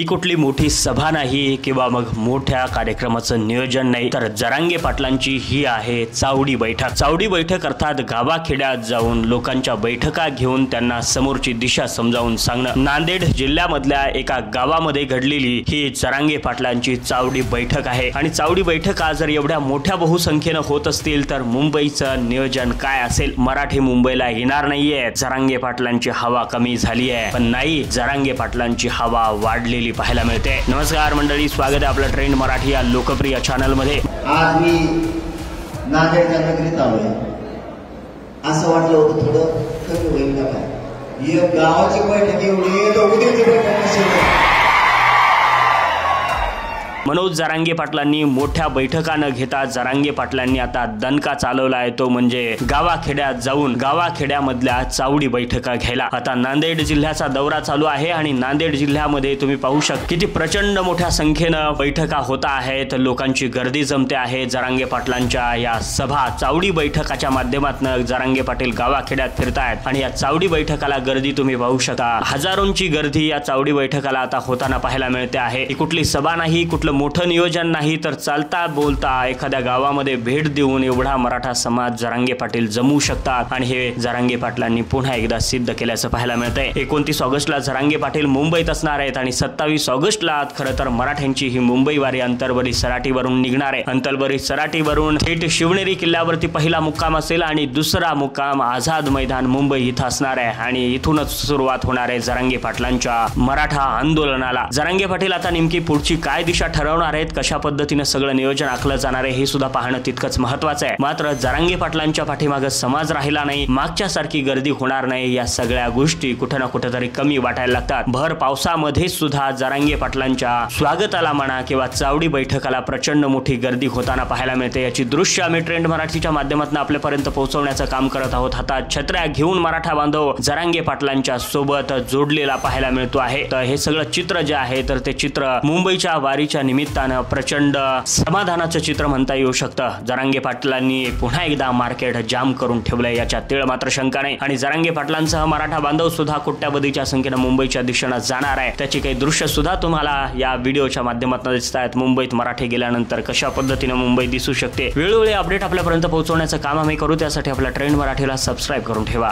ही कुठली मोठी सभा नाही किंवा मग मोठ्या कार्यक्रमाचं नियोजन नाही, तर जरांगे पाटलांची ही आहे चावडी बैठक। चावडी बैठक अर्थात गावाखेड्यात जाऊन लोकांच्या बैठका घेऊन त्यांना समोरची दिशा समजावून सांगणं। नांदेड जिल्ह्यामधल्या एका गावामध्ये घडलेली ही जरांगे पाटलांची चावडी बैठक आहे। आणि चावडी बैठका जर एवढ्या मोठ्या बहुसंख्येने होत असतील तर मुंबईचं नियोजन काय असेल? मराठी मुंबईला येणार नाहीये, जरांगे पाटलांची हवा कमी झाली आहे, पण नाही, जरांगे पाटलांची हवा वाढलेली पाहायला मिळते। नमस्कार मंडळी, स्वागत आहे आपलं ट्रेंड मराठी या लोकप्रिय चॅनल मध्ये। आज मी नांदेडच्या नगरीत आलोय, असं वाटलं होतं थोडं कमी होईल का काय, ही गावाची बैठक एवढी तर उद्याची बैठक नसेल। मनोज जरांगे पाटलांनी मोठ्या बैठका न घेता जरांगे पाटलांनी आता दणका चालवला आहे, तो म्हणजे गावाखेड्यात जाऊन गावाखेड्यामधल्या चावडी बैठका घ्यायला। आता नांदेड जिल्ह्याचा दौरा चालू आहे आणि नांदेड जिल्ह्यामध्ये तुम्ही पाहू शकता किती प्रचंड मोठ्या संख्येनं बैठका होत आहेत, लोकांची गर्दी जमते आहे। जरांगे पाटलांच्या या सभा चावडी बैठकाच्या माध्यमातून जरांगे पाटील गावाखेड्यात फिरतायत आणि या चावडी बैठकाला गर्दी तुम्ही पाहू शकता। हजारोंची गर्दी या चावडी बैठकाला आता होताना पाहायला मिळते आहे। ही कुठली सभा नाही, कुठलं मोठं नियोजन नाही, तर चालता बोलता एखाद्या गावामध्ये भेट देऊन एवढा मराठा समाज जरांगे पाटील जमू शकतात आणि हे जरांगे पाटलांनी पुन्हा एकदा सिद्ध केल्याचं पाहायला मिळतंय। 29 ऑगस्टला जरांगे पाटील मुंबईत असणार आहेत आणि 27 ऑगस्टला खरं तर मराठ्यांची ही मुंबई वारी अंतरबरी सराटीवरून निघणार आहे। अंतरबरी सराटीवरून थेट शिवनेरी किल्ल्यावरती पहिला मुक्काम असेल आणि दुसरा मुक्काम आझाद मैदान मुंबई इथं असणार आहे आणि इथूनच सुरुवात होणार आहे जरांगे पाटलांच्या मराठा आंदोलनाला। जरांगे पाटील आता नेमकी पुढची काय दिशा ठरवणार आहेत, कशा पद्धतीने सगळं नियोजन आखलं जाणार आहे हे सुद्धा पाहणं तितकंच महत्त्वाचं आहे। मात्र जरांगे पाटलांच्या पाठीमागे समाज राहिला नाही, मागच्या सारखी गर्दी होणार नाही, या सगळ्या गोष्टी कुठे ना कुठेतरी कमी वाटायला लागतात। भर पावसामध्ये सुद्धा जरांगे पाटलांच्या स्वागताला म्हणा किंवा चावडी बैठकाला प्रचंड मोठी गर्दी होताना पाहायला मिळते। याची दृश्य आम्ही ट्रेंड मराठीच्या माध्यमातून आपल्यापर्यंत पोहोचवण्याचं काम करत आहोत। हातात छत्र्या घेऊन मराठा बांधव जरांगे पाटलांच्या सोबत जोडलेला पाहायला मिळतो आहे। तर हे सगळं चित्र जे आहे तर ते चित्र मुंबईच्या वारीच्या निमित्तानं प्रचंड समाधानाचं चित्र म्हणता येऊ शकतं। जरांगे पाटलांनी पुन्हा एकदा मार्केट जाम करून ठेवलंय, याच्यात तीळ मात्र शंका नाही। आणि जरांगे पाटलांसह मराठा बांधव सुद्धा कोट्यावधीच्या संख्येनं मुंबईच्या दिशेनं जाणार आहे, त्याची काही दृश्य सुद्धा तुम्हाला या व्हिडिओच्या माध्यमातून दिसत आहेत। मुंबईत मराठी गेल्यानंतर कशा पद्धतीने मुंबई दिसू शकते, वेळोवेळी अपडेट आपल्यापर्यंत पोहोचवण्याचं काम आम्ही करू, त्यासाठी आपल्या ट्रेंड मराठीला सबस्क्राईब करून ठेवा।